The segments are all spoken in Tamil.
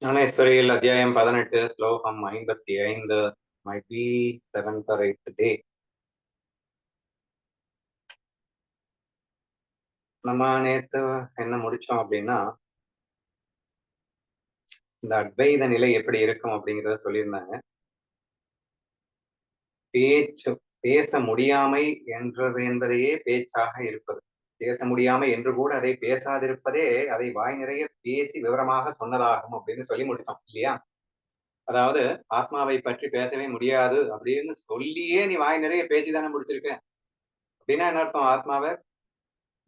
ஞானேஸ்வரியில் அத்தியாயம் 18 ஸ்லோகம் 55. Might be 7th or 8th day. நம்ம நேத்து என்ன முடிச்சோம் அப்படின்னா, இந்த அத்வைத நிலை எப்படி இருக்கும் அப்படிங்கிறத சொல்லியிருந்தாங்க. பேச முடியாமை என்பதையே பேச்சாக இருப்பது. பேச முடியாமை என்று கூட அதை பேசாதிருப்பதே அதை வாய் நிறைய பேசி விவரமாக சொன்னதாகும் அப்படின்னு சொல்லி முடித்தோம் இல்லையா? அதாவது ஆத்மாவை பற்றி பேசவே முடியாது அப்படின்னு சொல்லியே நீ வாய் நிறைய பேசிதானே முடிச்சிருக்க. அப்படின்னா என்ன அர்த்தம்? ஆத்மாவை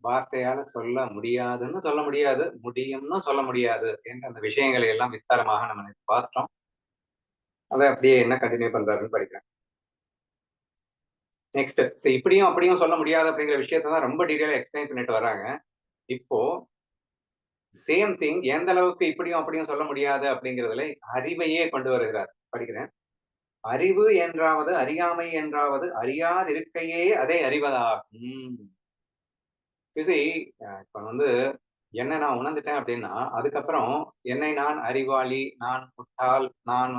வார்த்தையால சொல்ல முடியாதுன்னு சொல்ல முடியாது, முடியும்னு சொல்ல முடியாது என்ற அந்த விஷயங்களை எல்லாம் விஸ்தாரமாக நம்ம பார்த்தோம். அதை அப்படியே என்ன கண்டினியூ பண்றாருன்னு படிக்கிறேன். நெக்ஸ்ட் இப்படியும் அப்படியும் சொல்ல முடியாது அப்படிங்கிற விஷயத்தான் ரொம்ப டீடைலா எக்ஸ்பிளைன் பண்ணிட்டு வர்றாங்க. இப்போ சேம் திங் எந்த அளவுக்கு இப்படியும் அப்படியும் சொல்ல முடியாது அப்படிங்கிறதுல அறிவையே கொண்டு வருகிறார். படிக்கிறேன். அறிவு என்றாவது அறியாமை என்றாவது அறியாதிருக்கையே அதை அறிவதாகும். இப்ப என்ன நான் உணர்ந்துட்டேன் அப்படின்னா, அதுக்கப்புறம் என்னை நான் அறிவாளி, நான் முட்டாள், நான்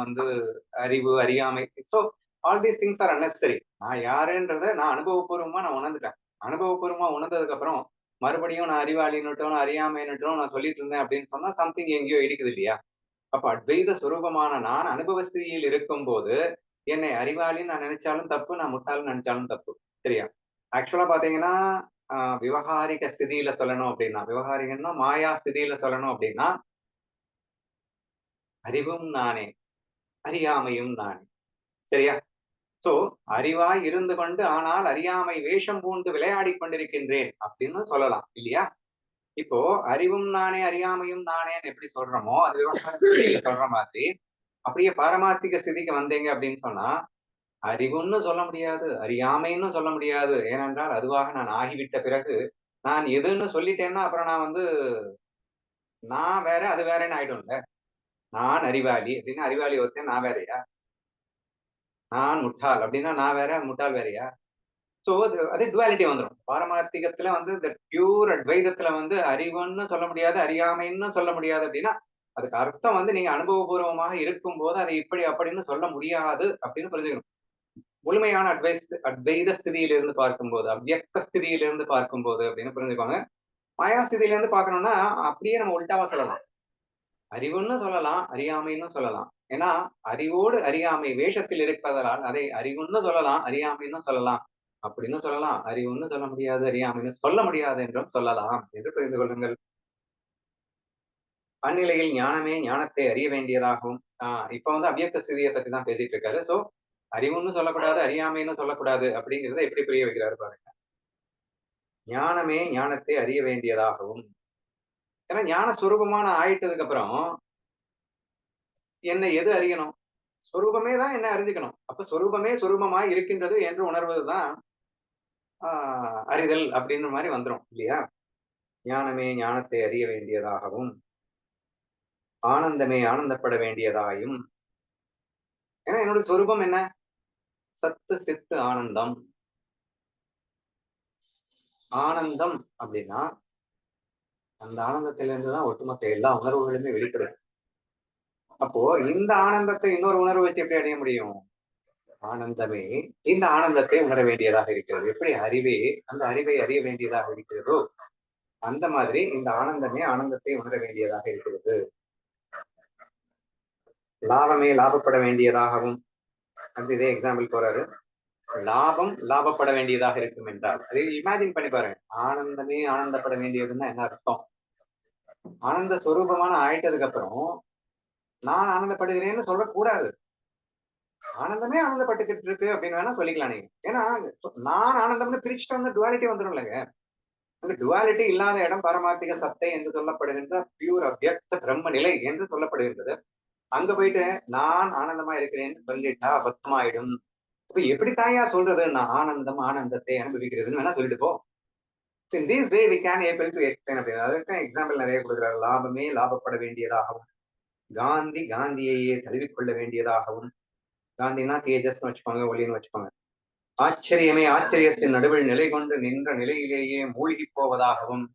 அறிவு, அறியாமை. So all these things are unnecessary. நான் யாருன்றத நான் அனுபவபூர்வமா நான் உணர்ந்துட்டேன். அனுபவபூர்வமா உணர்ந்ததுக்கு அப்புறம் மறுபடியும் நான் அறிவாளின்னுட்டும் அறியாமைன்னுட்டும் நான் சொல்லிட்டு இருந்தேன் அப்படின்னு சொன்னா சம்திங் எங்கேயோ இடிக்குது இல்லையா? அப்ப அத்வைத சுரூபமான நான் அனுபவ ஸ்திதியில் இருக்கும் போது என்னை அறிவாளின்னு நான் நினைச்சாலும் தப்பு, நான் முட்டாள்னு நினைச்சாலும் தப்பு. சரியா? ஆக்சுவலா பாத்தீங்கன்னா விவகாரிக ஸ்திதியில சொல்லணும் அப்படின்னா, விவகாரிகன்னா மாயா ஸ்திதியில சொல்லணும் அப்படின்னா, அறிவும் நானே, அறியாமையும் நானே. சரியா? சோ அறிவாய் இருந்து கொண்டு ஆனால் அறியாமை வேஷம் பூண்டு விளையாடி கொண்டிருக்கின்றேன் அப்படின்னு சொல்லலாம் இல்லையா? இப்போ அறிவும் நானே அறியாமையும் நானேன்னு எப்படி சொல்றோமோ அது விவகார சொல்ற மாதிரி அப்படியே பாரமார்த்திக ஸ்திதிக்கு வந்தீங்க அப்படின்னு சொன்னா அறிவுன்னு சொல்ல முடியாது, அறியாமைன்னு சொல்ல முடியாது. ஏனென்றால் அதுவாக நான் ஆகிவிட்ட பிறகு நான் எதுன்னு சொல்லிட்டேன்னா அப்புறம் நான் வேற அது வேறன்னு ஆயிடும்ல. நான் அறிவாளி அப்படின்னா அறிவாளி ஒருத்தன் நான் வேறயா? நான் முட்டாள் அப்படின்னா நான் வேற முட்டாள் வேறயா? சோ அது டுவாலிட்டி வந்துடும். பாரமார்த்திகத்துல இந்த பியூர் அத்வைதத்துல அறிவுன்னு சொல்ல முடியாது, அறியாமைன்னு சொல்ல முடியாது அப்படின்னா அதுக்கு அர்த்தம் நீங்க அனுபவபூர்வமாக இருக்கும் போது அதை இப்படி அப்படின்னு சொல்ல முடியாது அப்படின்னு புரிஞ்சுக்கணும். முழுமையான அத்வைத ஸ்திதியிலிருந்து பார்க்கும்போது, அவ்வியக்த ஸ்திதியிலிருந்து பார்க்கும்போது அப்படின்னு புரிஞ்சுக்கோங்க. மாயா ஸ்திதியிலிருந்து பார்க்கணும்னா அப்படியே நம்ம உல்டாவா சொல்லலாம். அறிவுன்னு சொல்லலாம், அறியாமைன்னு சொல்லலாம். ஏன்னா அறிவோடு அறியாமை வேஷத்தில் இருப்பதனால் அதை அறிவுன்னு சொல்லலாம், அறியாமைன்னு சொல்லலாம். அப்படின்னு சொல்லலாம். அறிவுன்னு சொல்ல முடியாது, அறியாமைன்னு சொல்ல முடியாது என்றும் சொல்லலாம் என்று புரிந்து கொள்ளுங்கள். அந்நிலையில் ஞானமே ஞானத்தை அறிய வேண்டியதாகவும் இப்ப அவ்வியக்த ஸ்திதியை பத்தி தான் பேசிட்டு இருக்காரு. சோ அறிவுன்னு சொல்லக்கூடாது, அறியாமைன்னு சொல்லக்கூடாது அப்படிங்கிறத எப்படி புரிய வைக்கிறாரு பாருங்க. ஞானமே ஞானத்தை அறிய வேண்டியதாகவும். ஏன்னா ஞான சுரூபமான ஆயிட்டதுக்கு அப்புறம் என்ன எது அறியணும்? சொரூபமே தான் என்ன அறிஞ்சுக்கணும். அப்ப சொரூபமே சொரூபமாய் இருக்கின்றது என்று உணர்வதுதான் அறிதல் அப்படின்ற மாதிரி வந்துரும் இல்லையா? ஞானமே ஞானத்தை அறிய வேண்டியதாகவும் ஆனந்தமே ஆனந்தப்பட வேண்டியதாயும். ஏன்னா என்னோட சொரூபம் என்ன? சத்து சித்து ஆனந்தம். ஆனந்தம் அப்படின்னா அந்த ஆனந்தத்திலிருந்துதான் ஒட்டுமொத்த எல்லா உணர்வுகளுமே வெளிப்படும். அப்போ இந்த ஆனந்தத்தை இன்னொரு உணர்வு வச்சு எப்படி அடைய முடியும்? ஆனந்தமே இந்த ஆனந்தத்தை உணர வேண்டியதாக இருக்கிறது. எப்படி அறிவே அந்த அறிவை அறிய வேண்டியதாக இருக்கிறதோ அந்த மாதிரி இந்த ஆனந்தமே ஆனந்தத்தை உணர வேண்டியதாக இருக்கிறது. லாபமே லாபப்பட வேண்டியதாகவும் இதே எக்ஸாம்பிள் போறாரு. லாபம் லாபப்பட வேண்டியதாக இருக்கும் என்றால் அதை இமேஜின் பண்ணி பாருங்க. ஆனந்தமே ஆனந்தப்பட வேண்டியதுன்னா என்ன அர்த்தம்? ஆனந்த சுரூபமான ஆயிட்டதுக்கு அப்புறம் நான் ஆனந்தப்படுகிறேன்னு சொல்லக்கூடாது. ஆனந்தமே ஆனந்தப்பட்டுக்கிட்டு இருக்கு அப்படின்னு வேணா சொல்லிக்கலாம் நீங்க. ஏன்னா நான் ஆனந்தம்னு பிரிச்சுட்டு டுவாலிட்டி வந்துடும் இல்லைங்க. அந்த டுவாலிட்டி இல்லாத இடம் பாரமார்த்திக சத்தை என்று சொல்லப்படுகின்ற பியூர் அவ்வியக்த பிரம்ம நிலை என்று சொல்லப்படுகின்றது. அங்க போயிட்டு நான் ஆனந்தமா இருக்கிறேன்னு சொல்லிட்டா அபத்தமாயிடும். இப்ப எப்படி தாயா சொல்றது? நான் ஆனந்தம் ஆனந்தத்தை அனுபவிக்கிறதுன்னு வேணா சொல்லிட்டு போ. In this way we can able to explain அப்படின்னு. அதுக்கு எக்ஸாம்பிள் நிறைய கொடுக்குறாரு. லாபமே லாபப்பட வேண்டியதாகவும் காந்தி காந்தியையே தழுவிக்கொள்ள வேண்டியதாகவும். காந்தினா தேஜஸ்ன்னு வச்சுக்கோங்க, ஒளின்னு வச்சுக்கோங்க. ஆச்சரியமே ஆச்சரியத்தின் நடுவில் நிலை கொண்டு நின்ற நிலையிலேயே மூழ்கி போவதாகவும்.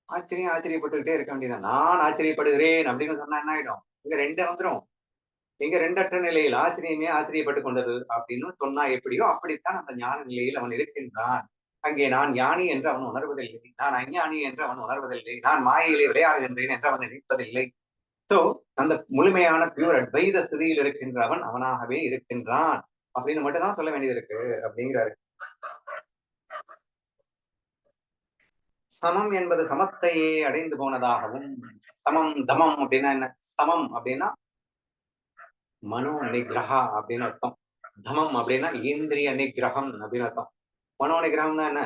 ஆச்சரியப்பட்டுக்கிட்டே இருக்க வேண்டியதான். நான் ஆச்சரியப்படுகிறேன் அப்படின்னு சொன்னா என்ன ஆயிடும்? இங்க ரெண்டு வந்துரும். இங்க ரெண்டற்ற நிலையில் ஆச்சரியமே ஆச்சரியப்பட்டு கொண்டது அப்படின்னு சொன்னா எப்படியோ அப்படித்தான் அந்த ஞான நிலையில் அவன் இருக்கின்றான். அங்கே நான் ஞானி என்று அவன் உணர்வதில்லை, நான் அஞ்ஞானி என்று அவன் உணர்வதில்லை, நான் மாயையிலே விளையாடுகின்றேன் என்று அவன் நினைப்பதில்லை. சோ அந்த முழுமையான பியூர் அத்வைத ஸ்திதியில் இருக்கின்ற அவன் அவனாகவே இருக்கின்றான் அப்படின்னு மட்டும் தான் சொல்ல வேண்டியது இருக்கு அப்படிங்கிறாரு. சமம் என்பது சமத்தையே அடைந்து போனதாகவும், சமம் தமம் அப்படின்னா என்ன? சமம் அப்படின்னா மனோ நிகிரகா அப்படின்னு அர்த்தம். தமம் அப்படின்னா இந்திரிய நிகிரகம் அப்படின்னு அர்த்தம். மனோ நிகிரகம்னா என்ன?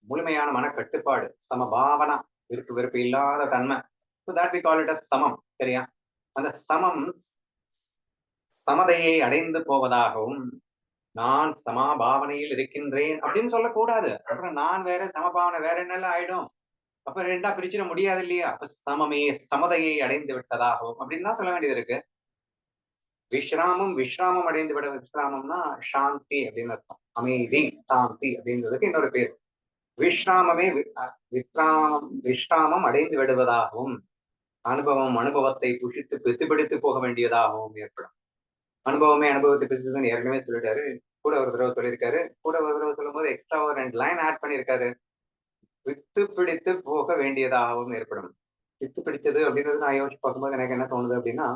முழுமையான மன கட்டுப்பாடு, சமபாவனா, விருப்பு வெறுப்பு இல்லாத தன்மை. So that we call it as சமம். சரியா? அந்த சமம் சமதையை அடைந்து போவதாகவும், நான் சமபாவனையில் இருக்கின்றேன் அப்படின்னு சொல்லக்கூடாது. அப்புறம் நான் வேற சமபாவனை வேற என்னெல்லாம் ஆயிடும். அப்ப ரெண்டா பிரிச்சிட முடியாது இல்லையா? அப்ப சமமே சமதையை அடைந்து விட்டதாகவும் அப்படின்னு தான் சொல்ல வேண்டியது இருக்கு. விஸ்ராமம் விஸ்ராமம் அடைந்து விட, விஸ்ராமம்னா சாந்தி அப்படின்னு அர்த்தம். அமைதி, சாந்தி அப்படின்றதுக்கு இன்னொரு பேர். விஸ்ராமமே விஸ்ராமம் அடைந்து விடுவதாகவும், அனுபவத்தை புஷித்து பிடித்து போக வேண்டியதாகவும் ஏற்படும். அனுபவமே அனுபவத்தை பிடிச்சதுன்னு ஏற்கனவே சொல்லிட்டாரு. கூட ஒரு தடவை சொல்லியிருக்காரு. கூட ஒரு தடவை சொல்லும் போது எக்ஸ்ட்ரா ஒரு 2 லைன் ஆட் பண்ணியிருக்காரு. வித்து பிடித்து போக வேண்டியதாகவும் ஏற்படும். வித்து பிடிச்சது அப்படின்றது நான் யோசிச்சு பார்க்கும்போது எனக்கு என்ன தோணுது அப்படின்னா,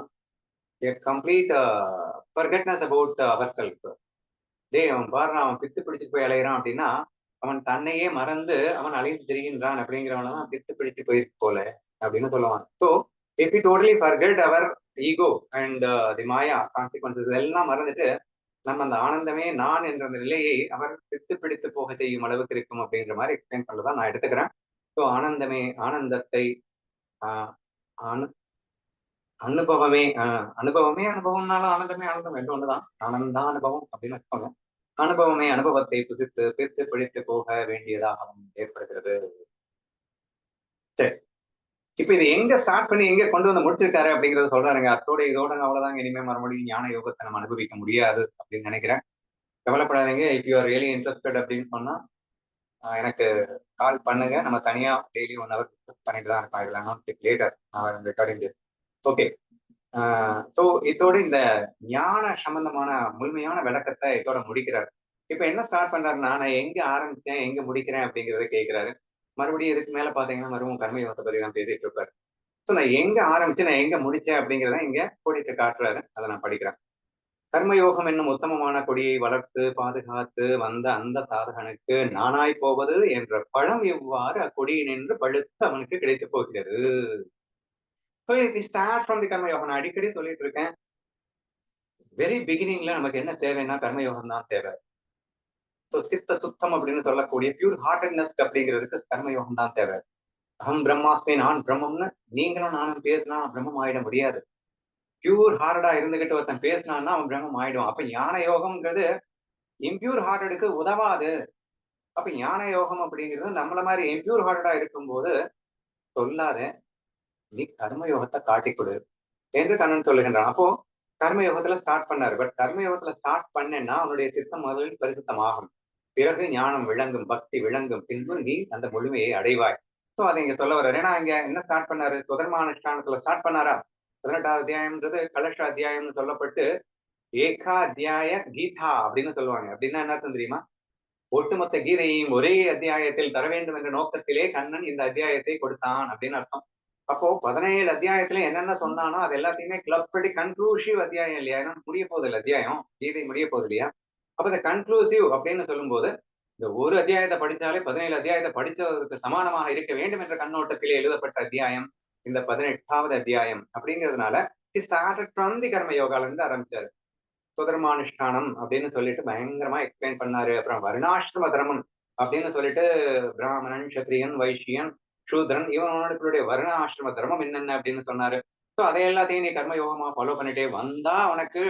a complete forgetness about ourselves. டேய் அவன் பாரு, அவன் பித்து பிடிச்சு போய் அலையிறான் அப்படின்னா, அவன் தன்னையே மறந்து அவன் அலைந்து திரிகின்றான் அப்படிங்கிறவனதான் பித்து பிடிச்சு போயிருக்கு போல அப்படின்னு சொல்லுவான். So if we totally forget our ego and the maya consequences எல்லாம் மறந்துட்டு நம்ம அந்த ஆனந்தமே நான் என்ற அந்த நிலையை அவர் பித்து பிடித்து போக செய்யும் அளவுக்கு இருக்கும் அப்படின்ற மாதிரி எக்ஸ்பிளைன் பண்ணதான் நான் எடுத்துக்கிறேன். ஸோ ஆனந்தமே ஆனந்தத்தை ஆஹ் அனுபவமே அனுபவமே அனுபவம்னாலும் ஆனந்தமே ஆனந்தம் ரெண்டு ஒண்ணுதான். ஆனந்த அனுபவம் அப்படின்னு வச்சுக்கோங்க. அனுபவமே அனுபவத்தை புதித்து பிரித்து பிடித்து போக வேண்டியதாகவும் ஏற்படுகிறது. சரி, இப்ப இது எங்க ஸ்டார்ட் பண்ணி எங்க கொண்டு வந்து முடிச்சிருக்காரு அப்படிங்கறத சொல்றாருங்க. அத்தோட இதோட அவ்வளவுதாங்க. இனிமே மறுபடியும் ஞான யோகத்தை நம்ம அனுபவிக்க முடியாது அப்படின்னு நினைக்கிறேன். கவலைப்படாதீங்க. If you are really interested அப்படின்னு சொன்னா எனக்கு கால் பண்ணுங்க. நம்ம தனியா டெய்லி 1 hour பண்ணிட்டு தான் இருக்கோம். இதெல்லாம் லேட்டர் ரெக்கார்டிங். ஓகே. சோ இதோட இந்த ஞான சம்பந்தமான முழுமையான விளக்கத்தை இதோட முடிக்கிறாரு. இப்ப என்ன ஸ்டார்ட் பண்றாருன்னா, நான் எங்க ஆரம்பிச்சேன் எங்க முடிக்கிறேன் அப்படிங்கறத கேட்கிறாரு. மறுபடியும் இதுக்கு மேல பாத்தீங்கன்னா மறுபடியும் கர்மயோகத்தை பத்தி தான் பேசிட்டு இருப்பாரு. சோ நான் எங்க ஆரம்பிச்சு நான் எங்க முடிச்சேன் அப்படிங்கிறத இங்க கோடிட்டு காட்டுறாரு. அதை நான் படிக்கிறேன். கர்மயோகம் என்னும் உத்தமமான கொடியை வளர்த்து பாதுகாத்து வந்த அந்த சாதகனுக்கு நானாய் போவது என்ற பழம் இவ்வாறு அக்கொடியினின்று பழுத்து அவனுக்கு கிடைத்து போகிறது. ஸ்டார்ட் ஃப்ரம் தி கர்மயோகம். நான் அடிக்கடி சொல்லிட்டு இருக்கேன், வெரி பிகினிங்ல நமக்கு என்ன தேவைன்னா கர்மயோகம் தான் தேவை. சித்த சுத்தம் அப்படின்னு சொல்லக்கூடிய பியூர் ஹார்ட்டட்னஸ் அப்படிங்கிறதுக்கு கர்மயோகம் தான் தேவை. அகம் பிரம்மாஸ்மி, நான் பிரம்மம்னு நீங்களும் நானும் பேசினா பிரம்மம் ஆயிட முடியாது. பியூர் ஹார்டா இருந்துகிட்டு ஒருத்தன் பேசினான்னா அவன் பிரம்மம் ஆயிடும். அப்ப ஞான யோகம்ங்கிறது இம்பியூர் ஹார்ட்டடுக்கு உதவாது. அப்ப ஞான யோகம் அப்படிங்கிறது நம்மள மாதிரி இம்பியூர் ஹார்ட்டடா இருக்கும்போது சொல்லாத, நீ கர்மயோகத்தை காட்டிக் கொடு என்று கண்ணன் சொல்லுகின்றான். அப்போ கர்மயோகத்துல ஸ்டார்ட் பண்ணாரு. பட் கர்மயோகத்துல ஸ்டார்ட் பண்ணேன்னா அவனுடைய சித்தம் முதலில் பரிசுத்தமாகும். பிறகு ஞானம் விளங்கும், பக்தி விளங்கும், பின்பு நீ அந்த முழுமையை அடைவாய். சோ அதை இங்க சொல்ல வர்றாரு. ஏன்னா இங்க என்ன ஸ்டார்ட் பண்ணாரு? சுதர்மானுஷ்டானத்துல ஸ்டார்ட் பண்ணாரா? 18வது அத்தியாயம்ன்றது கலஷ அத்தியாயம்னு சொல்லப்பட்டு ஏகா அத்தியாய கீதா அப்படின்னு சொல்லுவாங்க. அப்படின்னா என்ன அர்த்தம் தெரியுமா? ஒட்டுமொத்த கீதையையும் ஒரே அத்தியாயத்தில் தர வேண்டும் என்ற நோக்கத்திலே கண்ணன் இந்த அத்தியாயத்தை கொடுத்தான் அப்படின்னு அர்த்தம். அப்போ 17 அத்தியாயத்துல என்னென்ன சொன்னானோ அது எல்லாத்தையுமே கிளப் பண்ணி கன்க்ளூசிவ் அத்தியாயம் இல்லையா? ஏன்னா முடிய போகுது இல்லை அத்தியாயம், கீதை முடிய போகுது இல்லையா? அப்ப இந்த கன்க்ளூசிவ் அப்படின்னு சொல்லும்போது இந்த ஒரு அத்தியாயத்தை படிச்சாலே 17 அத்தியாயத்தை படிச்சதற்கு சமானமாக இருக்க வேண்டும் என்ற கண்ணோட்டத்திலே எழுதப்பட்ட அத்தியாயம் இந்த 18வது அத்தியாயம் அப்படிங்கிறதுனால ஸ்டார்டட் ஃப்ரம் தி கர்ம யோகால இருந்து ஆரம்பிச்சாரு. சுதர்மானுஷ்டானம் அப்படின்னு சொல்லிட்டு பயங்கரமா எக்ஸ்பிளைன் பண்ணாரு. அப்புறம் வருணாசிரம தர்மம் அப்படின்னு சொல்லிட்டு பிராமணன், சத்திரியன், வைசியன், சூத்ரன் இவனுடைய வருண ஆசிரம தர்மம் என்னென்ன அப்படின்னு சொன்னாரு. ஸோ அதை எல்லாத்தையும் நீ கர்மயோகமா ஃபாலோ பண்ணிட்டே வந்தா உனக்கு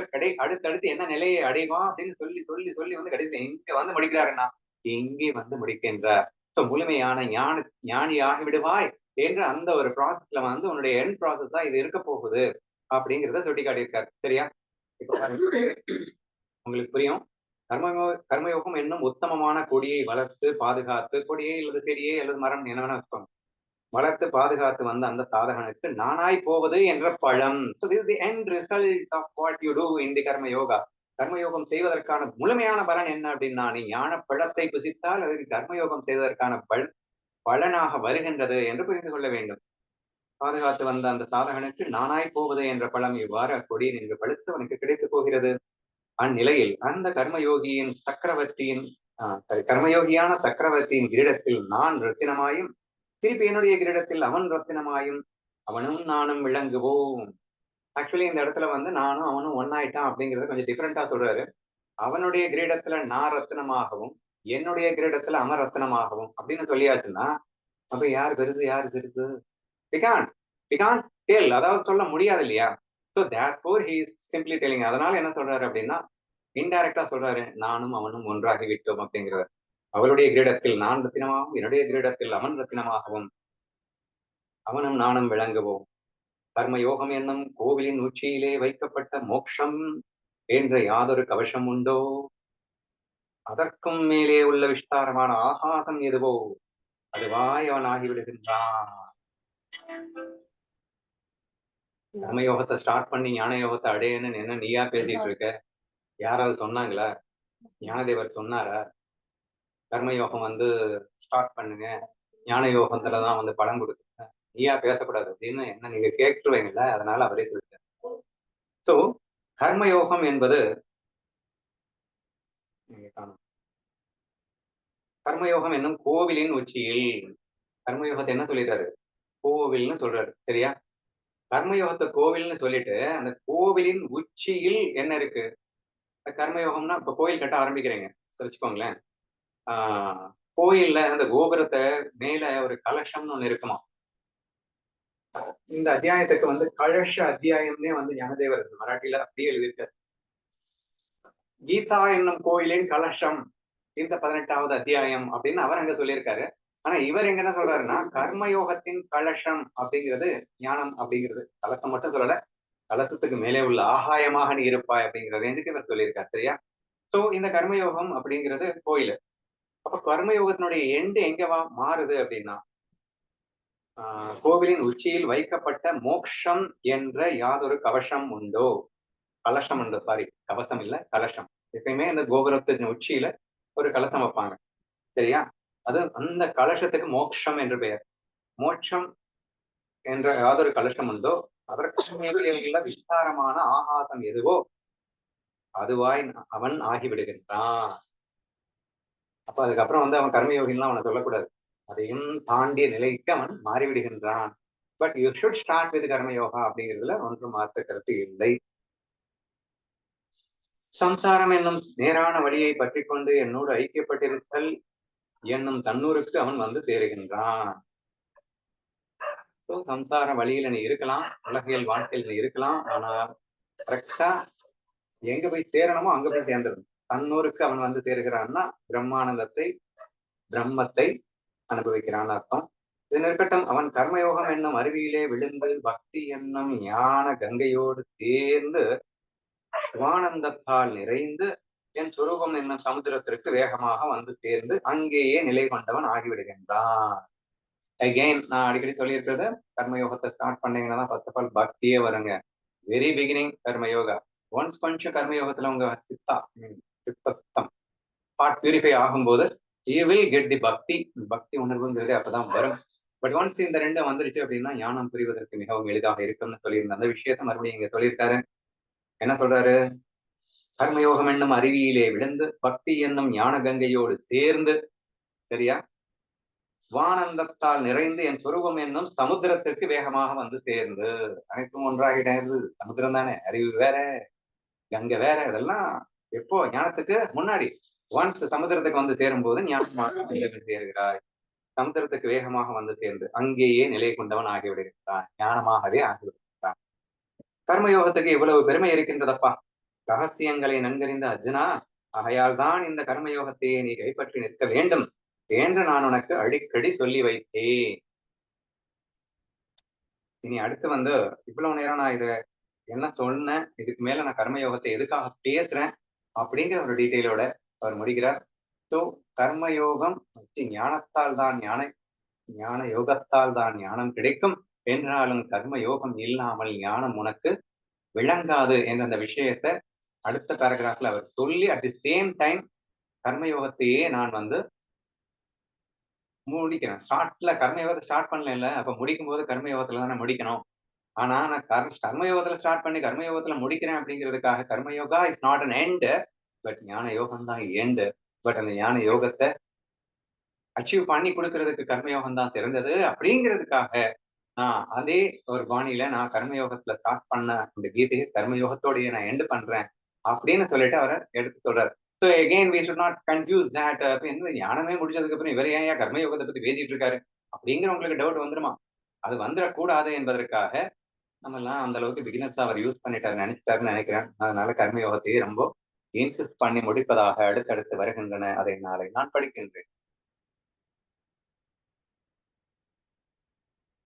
அடுத்தடுத்து என்ன நிலையை அடைவான் அப்படின்னு சொல்லி சொல்லி சொல்லி வந்து கடைசி எங்க வந்து முடிக்கிறாருன்னா எங்கே வந்து முடிக்கின்றார். ஸோ முழுமையான ஞானி ஆகிவிடுவாய் என்று அந்த ஒரு ப்ராசஸ்ல வந்து உன்னுடைய எண்ட் ப்ராசஸா இது இருக்க போகுது அப்படிங்கிறத சுட்டி காட்டியிருக்காரு. சரியா? உங்களுக்கு புரியும். கர்மயோகம் என்னும் உத்தமமான கொடியை வளர்த்து பாதுகாத்து, கொடியை அல்லது செடியை அல்லது மரம் என்ன வேணா வச்சுக்கோங்க. வளர்த்து பாதுகாத்து வந்த அந்த சாதகனுக்கு நானாய் போவது என்ற பழம். So this is the end result of what you do in the கர்ம யோகா. கர்மயோகம் செய்வதற்கான முழுமையான பலன் என்ன அப்படின்னா, நீ ஞான பழத்தை புசித்தால் அதற்கு கர்மயோகம் செய்வதற்கான பலனாக வருகின்றது என்று புரிந்து கொள்ள வேண்டும். பாதுகாத்து வந்த அந்த சாதகனுக்கு நானாய் போவது என்ற பழம் இவ்வாறு அக்கொடி நின்று பழுத்து அவனுக்கு கிடைத்து போகிறது. அந்நிலையில் அந்த கர்மயோகியின் சக்கரவர்த்தியின் கர்மயோகியான சக்கரவர்த்தியின் கிரீடத்தில் நான் ரத்தினமாயும், திருப்பி என்னுடைய கிரீடத்தில் அவன் ரத்தினமாயும், அவனும் நானும் விளங்குவோம். ஆக்சுவலி இந்த இடத்துல வந்து நானும் அவனும் ஒன்னாயிட்டான் அப்படிங்கறத கொஞ்சம் டிஃபரெண்டா சொல்றாரு. அவனுடைய கிரீடத்துல நான் ரத்தினமாகவும், என்னுடைய கிரீடத்துல அவன் ரத்தினமாகவும் அப்படின்னு சொல்லியாச்சுன்னா, அப்ப யார் பெருசு யார் பெருசு? அதாவது சொல்ல முடியாது இல்லையா? So therefore he is simply telling. அதனால என்ன சொல்றாரு அப்படின்னா, இன்டைரக்டா சொல்றாரு, நானும் அவனும் ஒன்றாகி விட்டோம் அப்படிங்கிறார். அவளுடைய கிரீடத்தில் நான் ரத்தினமாகவும், என்னுடைய கிரீடத்தில் அவன் ரத்தினமாகவும், அவனும் நானும் விளங்குவோம். கர்மயோகம் என்னும் கோவிலின் உச்சியிலே வைக்கப்பட்ட மோட்சம் என்ற யாதொரு கவசம் உண்டோ? அதற்கும் மேலே உள்ள விஸ்தாரமான ஆகாசம் எதுவோ அதுவாய் அவன் ஆகிவிடுகின்றான். கர்மயோகத்தை ஸ்டார்ட் பண்ணி ஞான யோகத்தை அடையணும்னு என்ன நீயா பேசிட்டு இருக்க? யாராவது சொன்னாங்களா? ஞானதேவர் சொன்னாரா? கர்மயோகம் வந்து ஸ்டார்ட் பண்ணுங்க, ஞான யோகத்துலதான் வந்து பலன் கொடுக்குங்க, நீயா பேசக்கூடாது அப்படின்னு என்ன நீங்க கேட்டுருவீங்கல்ல, அதனால அவரே சொல்லிட்டார். சோ கர்மயோகம் என்பது கர்மயோகம் என்னும் கோவிலின் உச்சியில். கர்மயோகத்தை என்ன சொல்லிட்டாரு? கோவில்னு சொல்றாரு. சரியா? கர்மயோகத்தை கோவில்னு சொல்லிட்டு அந்த கோவிலின் உச்சியில் என்ன இருக்கு? கர்மயோகம்னா இப்ப கோயில் கட்ட ஆரம்பிக்கிறீங்க வச்சுக்கோங்களேன். கோயில்ல அந்த கோபுரத்தை மேல ஒரு கலசம்னு ஒண்ணு இருக்குமா. இந்த அத்தியாயத்துக்கு வந்து கலச அத்தியாயம்னே வந்து ஞானதேவர் மராட்டியில அப்படியே எழுதியிருக்காரு. கீதா என்னும் கோயிலின் கலசம் இந்த 18வது அத்தியாயம் அப்படின்னு அவர் அங்க சொல்லியிருக்காரு. ஆனா இவர் எங்க என்ன சொல்றாருன்னா, கர்மயோகத்தின் கலசம் அப்படிங்கிறது ஞானம் அப்படிங்கிறது. கலசம் மட்டும் சொல்லல, கலசத்துக்கு மேலே உள்ள ஆகாயமாக நீ இருப்பாய் அப்படிங்கிறது எதுக்கு இவர் சொல்லியிருக்காரு. சரியா? சோ இந்த கர்மயோகம் அப்படிங்கிறது கோயில். அப்ப கர்மயோகத்தினுடைய எண்டு எங்க மாறுது அப்படின்னா, கோவிலின் உச்சியில் வைக்கப்பட்ட மோக்ஷம் என்ற யாதொரு கவசம் உண்டோ? கலசம் உண்டோ, சாரி கவசம் இல்ல கலசம். எப்பயுமே இந்த கோபுரத்தின் உச்சியில ஒரு கலசம் வைப்பாங்க. சரியா? அது அந்த கலசத்துக்கு மோக்ஷம் என்று பெயர். மோட்சம் என்ற யாதொரு கலசம் உண்டோ அதற்கு விஸ்தாரமான ஆகாசம் எதுவோ அதுவாய் அவன் ஆகிவிடுகின்றான். அப்ப அதுக்கப்புறம் வந்து அவன் கர்மயோகின்லாம் அவனை சொல்லக்கூடாது. அதையும் தாண்டிய நிலைக்கு அவன் மாறிவிடுகின்றான். But you should start with karma yoga அப்படிங்கிறதுல ஒன்றும் மாற்ற கருத்து இல்லை. சம்சாரம் என்னும் நேரான வழியை பற்றி கொண்டு என்னோடு ஐக்கியப்பட்டிருத்தல் என்னும் தன்னூருக்கு அவன் வந்து சேருகின்றான். சம்சார வழியில நீ இருக்கலாம், உலகியல் வாழ்க்கையில் நீ இருக்கலாம், ஆனா கரெக்டா எங்க போய் சேரணுமோ அங்க போய் சேர்ந்துடணும். தன்னூருக்கு அவன் வந்து சேருகிறான்னா பிரம்மானந்தத்தை, பிரம்மத்தை அனுபவிக்கிறான்னு அர்த்தம். இது இருக்கட்டும். அவன் கர்மயோகம் என்னும் அருவியிலே விழுந்து பக்தி என்னும் ஞான கங்கையோடு சேர்ந்து சிவானந்தத்தால் நிறைந்து என் சுரூபம் என்னும் சமுத்திரத்திற்கு வேகமாக வந்து சேர்ந்து அங்கேயே நிலை கொண்டவன் ஆகிவிடுகின்றான். அகெயின் நான் அடிக்கடி சொல்லியிருக்கிறது, கர்மயோகத்தை ஸ்டார்ட் பண்ணீங்கன்னா தான் ஃபர்ஸ்ட் ஆஃப் ஆல் பக்தியே வருங்க. Very beginning karma yoga. ஒன்ஸ் கொஞ்சம் கர்மயோகத்துல உங்க சித்தம் பார்ட் பியூரிஃபை ஆகும்போது யூ வில் கெட் தி பக்தி உணர்வுங்கிறது அப்பதான் வரும். பட் ஒன்ஸ் இந்த ரெண்டும் வந்துருச்சு அப்படின்னா ஞானம் புரிவதற்கு மிகவும் எளிதாக இருக்கும்னு சொல்லியிருந்த அந்த விஷயத்த மறுபடியும் இங்க சொல்லியிருக்காரு. என்ன சொல்றாரு? கர்மயோகம் என்னும் அருவியிலே விழுந்து பக்தி என்னும் ஞான கங்கையோடு சேர்ந்து, சரியா, சுவானந்தத்தால் நிறைந்து என் சுரூபம் என்னும் சமுத்திரத்திற்கு வேகமாக வந்து சேர்ந்து, அனைத்தும் ஒன்றாகிடாது. சமுத்திரம் தானே, அறிவு வேற கங்கை வேற. இதெல்லாம் எப்போ? ஞானத்துக்கு முன்னாடி. ஒன்ஸ் சமுத்திரத்துக்கு வந்து சேரும் போது ஞானமாக சேர்கிறாய். சமுத்திரத்துக்கு வேகமாக வந்து சேர்ந்து அங்கேயே நிலை கொண்டவன் ஆகிவிடுகின்றான், ஞானமாகவே ஆகிவிடுகின்றான். கர்மயோகத்துக்கு இவ்வளவு பெருமை இருக்கின்றதப்பா. ரகசியங்களை நன்கறிந்த அர்ஜுனா, ஆகையால் தான் இந்த கர்மயோகத்தையே நீ கைப்பற்றி நிற்க வேண்டும் என்று நான் உனக்கு அடிக்கடி சொல்லி வைத்தேன். இனி அடுத்து வந்து இவ்வளவு நேரம் நான் இதை என்ன சொன்னேன், இதுக்கு மேல நான் கர்மயோகத்தை எதுக்காக பேசுறேன் அப்படிங்கிற ஒரு டீட்டெயிலோட அவர் முடிக்கிறார். ஸோ கர்மயோகம் ஞானத்தால் தான் ஞான யோகத்தால் தான் ஞானம் கிடைக்கும் என்றாலும் கர்ம யோகம் இல்லாமல் ஞானம் உனக்கு விளங்காது என்ற அந்த விஷயத்தை அடுத்த பேராகிராஃப்ல அவர் சொல்லி அட் தி சேம் டைம் கர்மயோகத்தையே நான் வந்து முடிக்கிறேன். ஸ்டார்ட்ல கர்மயோகத்தை ஸ்டார்ட் பண்ணல. அப்ப முடிக்கும் போது கர்மயோகத்துல தானே முடிக்கணும். ஆனா நான் கர்மயோகத்துல ஸ்டார்ட் பண்ணி கர்மயோகத்துல முடிக்கிறேன் அப்படிங்கிறதுக்காக karma yoga is not an end, but ஞான யோகம் தான் எண்ட். பட் அந்த ஞான யோகத்தை அச்சீவ் பண்ணி கொடுக்கறதுக்கு கர்மயோகம் தான் சிறந்தது அப்படிங்கிறதுக்காக நான் அதே ஒரு பாணியில நான் கர்மயோகத்துல ஸ்டார்ட் பண்ண இந்த கீதையை கர்மயோகத்தோடய நான் எண்ட் பண்றேன் அப்படின்னு சொல்லிட்டு அவரை எடுத்து சொல்றாரு. So again we should not confuse that. என்ன ஞானமே முடிச்சதுக்கு அப்புறம் இவர் ஏன் கர்மயோகத்தை பத்தி பேசிட்டு இருக்காரு அப்படிங்கிற உங்களுக்கு டவுட் வந்துருமா? அது வந்துடக்கூடாது என்பதற்காக நம்ம எல்லாம் அந்த அளவுக்கு பிகினர்ஸ் அவர் யூஸ் பண்ணிட்டாரு நினைச்சிட்டாருன்னு நினைக்கிறேன். அதனால கர்மயோகத்தையே ரொம்ப இன்சிஸ்ட் பண்ணி முடிப்பதாக அடுத்தடுத்து வருகின்றன. அதை நாளை நான் படிக்கின்றேன்.